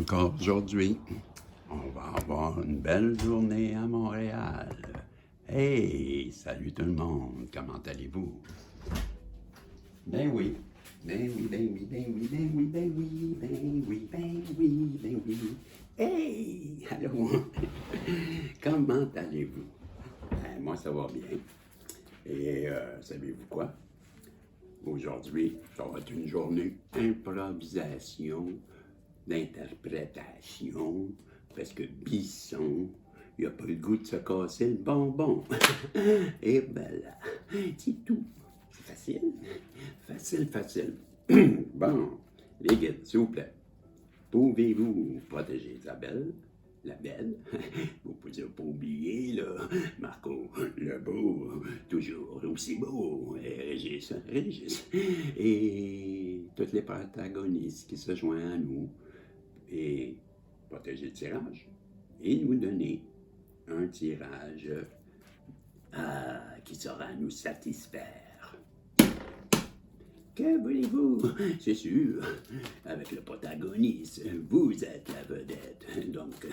Encore aujourd'hui, on va avoir une belle journée à Montréal. Hey, salut tout le monde, comment allez-vous? Ben oui, ben oui, ben oui, ben oui, ben oui, ben oui, ben oui, ben oui, ben oui. Hey, allô, comment allez-vous? Ben, moi, ça va bien. Et savez-vous quoi? Aujourd'hui, ça va être une journée improvisation, d'interprétation, parce que Bisson, il n'a pas le goût de se casser le bonbon. Et voilà, c'est tout. C'est facile, facile, facile. Bon, les guides, s'il vous plaît, pouvez-vous protéger Isabelle, la belle? Vous pouvez pas oublier, là, Marco, le beau, toujours aussi beau, et Régis, et tous les protagonistes qui se joignent à nous, et protéger le tirage, et nous donner un tirage qui saura nous satisfaire. Que voulez-vous? C'est sûr, avec le protagoniste, vous êtes la vedette. Donc,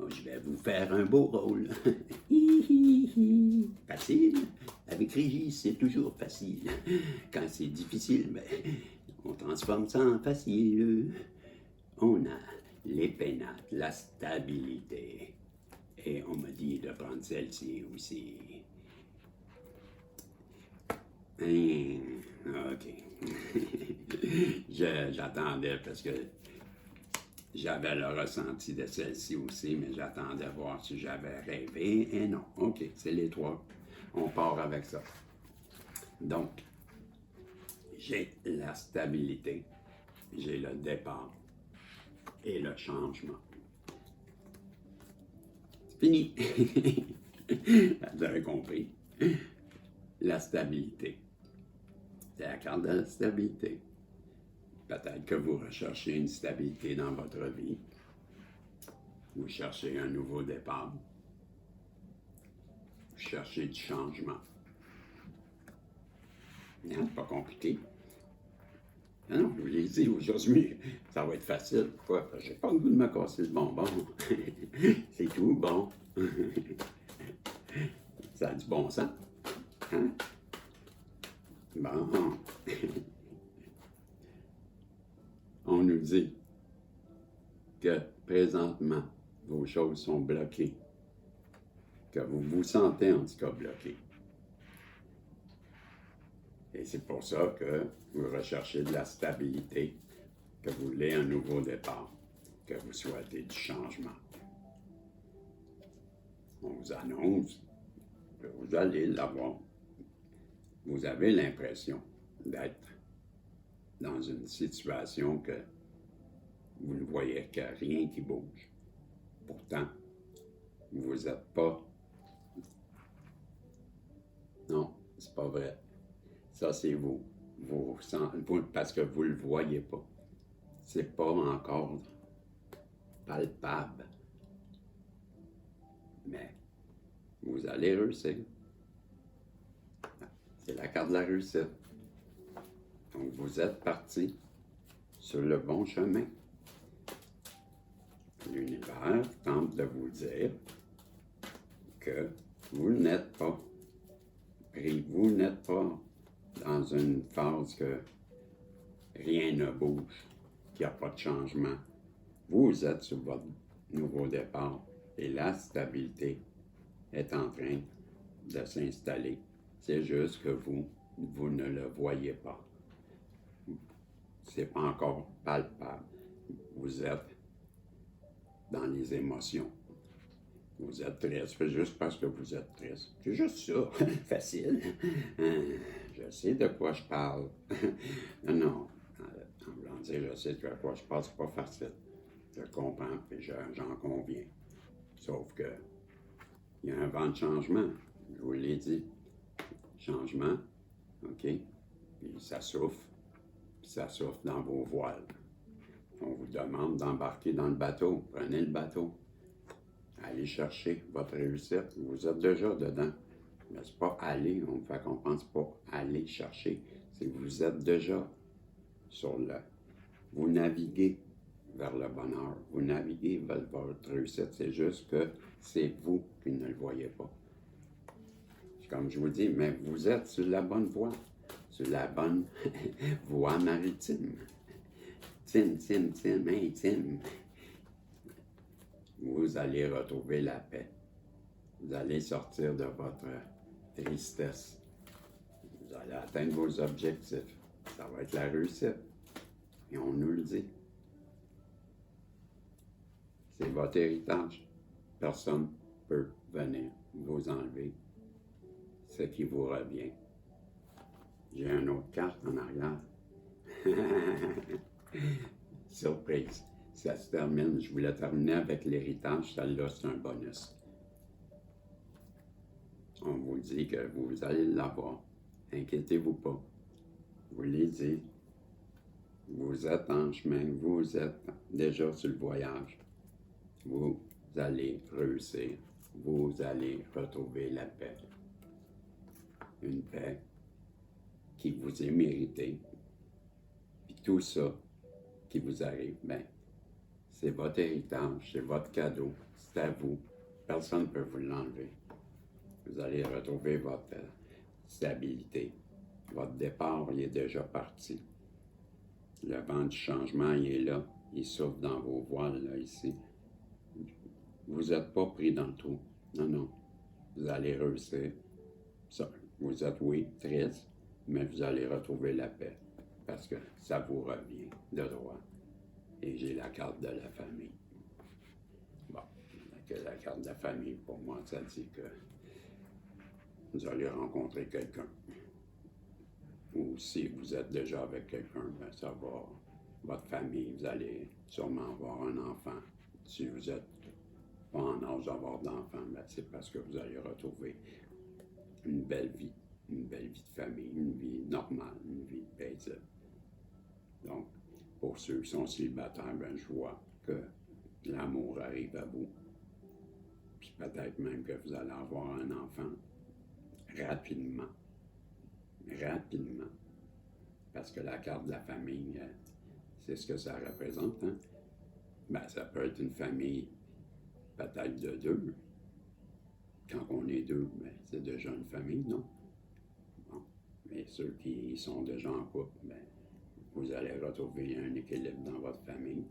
je vais vous faire un beau rôle. Facile. Avec Régis, c'est toujours facile. Quand c'est difficile, ben, on transforme ça en facile. On a les pénates, la stabilité. Et on m'a dit de prendre celle-ci aussi. OK. J'attendais parce que j'avais le ressenti de celle-ci aussi, mais j'attendais voir si j'avais rêvé. Et non, OK, c'est les trois. On part avec ça. Donc, j'ai la stabilité, j'ai le départ et le changement. C'est fini. Vous avez compris. La stabilité. C'est la carte de la stabilité. Peut-être que vous recherchez une stabilité dans votre vie. Vous cherchez un nouveau départ. Vous cherchez du changement. Non, c'est pas compliqué. Non, je vous l'ai dit aujourd'hui, ça va être facile. Pourquoi? Parce que j'ai pas le goût de me casser le bonbon. C'est tout bon. Ça a du bon sens. Hein? Bon. On nous dit que présentement, vos choses sont bloquées, que vous vous sentez en tout cas bloqué. Et c'est pour ça que vous recherchez de la stabilité, que vous voulez un nouveau départ, que vous souhaitez du changement. On vous annonce que vous allez l'avoir. Vous avez l'impression d'être dans une situation que vous ne voyez que rien qui bouge. Pourtant, vous n'êtes pas... Non, c'est pas vrai. Ça, c'est vous. Parce que vous ne le voyez pas. C'est pas encore palpable. Mais vous allez réussir. C'est la carte de la réussite. Donc, vous êtes parti sur le bon chemin. L'univers tente de vous dire que vous n'êtes pas pris, vous n'êtes pas dans une phase que rien ne bouge, qu'il n'y a pas de changement. Vous êtes sur votre nouveau départ et la stabilité est en train de s'installer. C'est juste que vous ne le voyez pas. C'est pas encore palpable. Vous êtes dans les émotions. Vous êtes triste, c'est juste parce que vous êtes triste. C'est juste ça, facile. Je sais de quoi je parle. Non, en voulant dire je sais de quoi je parle, c'est pas facile. Je comprends et j'en conviens. Sauf que il y a un vent de changement, je vous l'ai dit. Changement, OK? Puis ça souffle dans vos voiles. On vous demande d'embarquer dans le bateau. Prenez le bateau. Allez chercher votre réussite. Vous êtes déjà dedans. Mais c'est pas aller, on me fait comprendre, c'est pas aller chercher. C'est que vous êtes déjà sur le... Vous naviguez. vers le bonheur. Vous naviguez vers votre réussite. C'est juste que c'est vous qui ne le voyez pas. Comme je vous dis, mais vous êtes sur la bonne voie, sur la bonne voie maritime. Tim, hey Tim. Vous allez retrouver la paix. Vous allez sortir de votre tristesse. Vous allez atteindre vos objectifs. Ça va être la réussite. Et on nous le dit. C'est votre héritage. Personne ne peut venir vous enlever ce qui vous revient. J'ai une autre carte en arrière. Surprise. Ça se termine. Je voulais terminer avec l'héritage. Celle-là, c'est un bonus. On vous dit que vous allez l'avoir. Inquiétez-vous pas. Je vous l'ai dit. Vous êtes en chemin. Vous êtes déjà sur le voyage. Vous allez réussir. Vous allez retrouver la paix. Une paix qui vous est méritée. Puis tout ça qui vous arrive, ben, c'est votre héritage, c'est votre cadeau, c'est à vous. Personne ne peut vous l'enlever. Vous allez retrouver votre stabilité. Votre départ, il est déjà parti. Le vent du changement, il est là. Il souffle dans vos voiles, là, ici. Vous n'êtes pas pris dans le trou. Non, non. Vous allez réussir. Ça, vous êtes, oui, triste, mais vous allez retrouver la paix. Parce que ça vous revient de droit. Et j'ai la carte de la famille. Bon, la carte de la famille, pour moi, ça dit que vous allez rencontrer quelqu'un. Ou si vous êtes déjà avec quelqu'un, ben ça va, votre famille, vous allez sûrement avoir un enfant. Si vous êtes pas en âge d'avoir d'enfant, ben c'est parce que vous allez retrouver une belle vie de famille, une vie normale, une vie paisible. Donc, pour ceux qui sont célibataires, ben, je vois que l'amour arrive à vous. Puis peut-être même que vous allez avoir un enfant rapidement. Rapidement. Parce que la carte de la famille, c'est ce que ça représente. Hein? Ben, ça peut être une famille peut-être de deux. Quand on est deux, ben, c'est déjà une famille, non? Bon. Mais ceux qui sont déjà en couple, ben, vous allez retrouver un équilibre dans votre famille.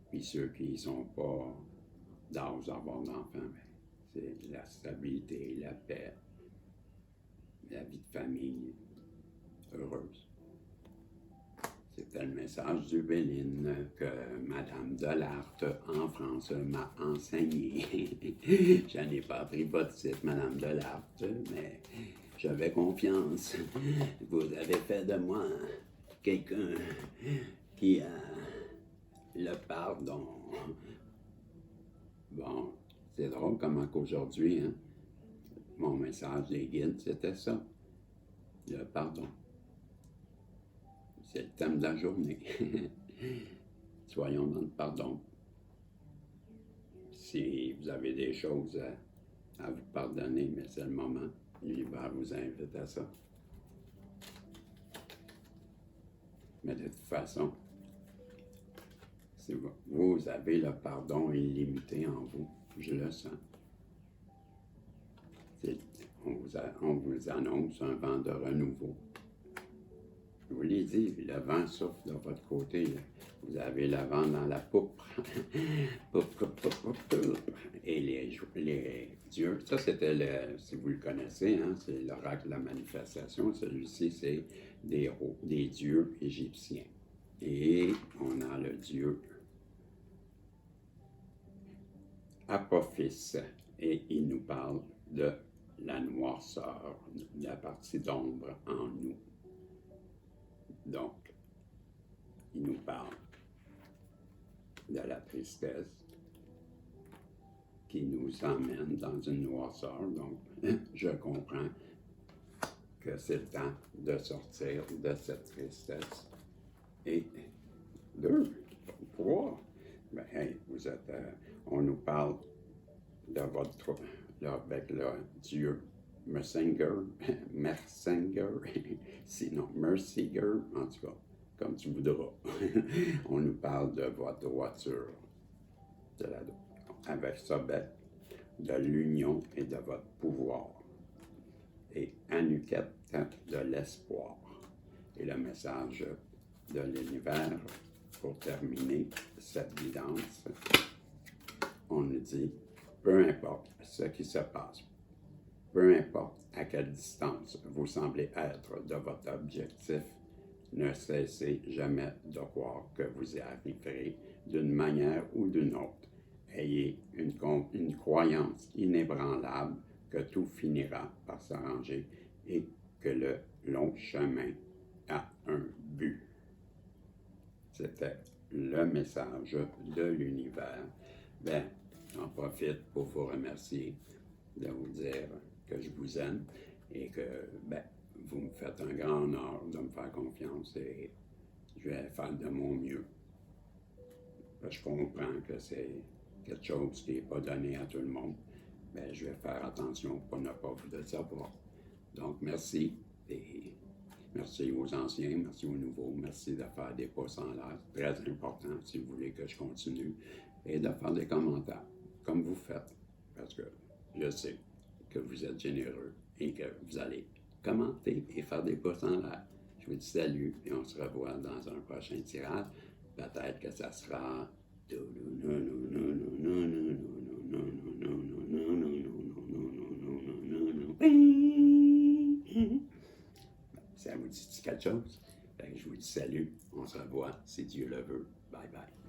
Puis ceux qui ne sont pas d'âge d'avoir d'enfants, ben, c'est la stabilité, la paix, la vie de famille heureuse. C'était le message du Béline que Madame Delarte en France m'a enseigné. Je n'ai pas appris votre site, Madame Delarte, mais j'avais confiance. Vous avez fait de moi quelqu'un qui a le pardon. Bon, c'est drôle comment qu'aujourd'hui, hein, mon message des guides, c'était ça. Le pardon. C'est le thème de la journée. Soyons dans le pardon. Si vous avez des choses à vous pardonner, mais c'est le moment. L'univers vous invite à ça. Mais de toute façon, si vous avez le pardon illimité en vous, je le sens. On vous annonce un vent de renouveau. Je vous l'ai dit, le vent souffle de votre côté. Là. Vous avez le vent dans la poupe. Et les dieux, ça c'était, si vous le connaissez, hein, c'est l'oracle de la manifestation. Celui-ci, c'est des dieux égyptiens. Et on a le dieu Apophis. Et il nous parle de la noirceur, de la partie d'ombre en nous. Donc, il nous parle de la tristesse qui nous emmène dans une noirceur. Donc, je comprends que c'est le temps de sortir de cette tristesse. Et 2, 3, ben, hey, vous êtes, on nous parle de votre, là, avec le Dieu Mersinger, sinon Merciger, en tout cas, comme tu voudras. On nous parle de votre voiture. Avec ça, ben, de l'union et de votre pouvoir. Et Anuket de l'espoir. Et le message de l'univers, pour terminer cette guidance, on nous dit, peu importe ce qui se passe, peu importe à quelle distance vous semblez être de votre objectif, ne cessez jamais de croire que vous y arriverez d'une manière ou d'une autre. Ayez une croyance inébranlable que tout finira par s'arranger et que le long chemin a un but. C'était le message de l'univers. Ben, j'en profite pour vous remercier, de vous dire que je vous aime et que, ben, vous me faites un grand honneur de me faire confiance et je vais faire de mon mieux. Je comprends que c'est quelque chose qui n'est pas donné à tout le monde, mais je vais faire attention pour ne pas vous décevoir. Donc, merci et merci aux anciens, merci aux nouveaux, merci de faire des pouces en l'air, très important si vous voulez que je continue, et de faire des commentaires, comme vous faites, parce que je sais que vous êtes généreux et que vous allez commenter et faire des pouces en l'air. Je vous dis salut et on se revoit dans un prochain tirage. Peut-être que ça sera... Ça vous dit quelque chose? Je vous dis salut, on se revoit si Dieu le veut. Bye bye.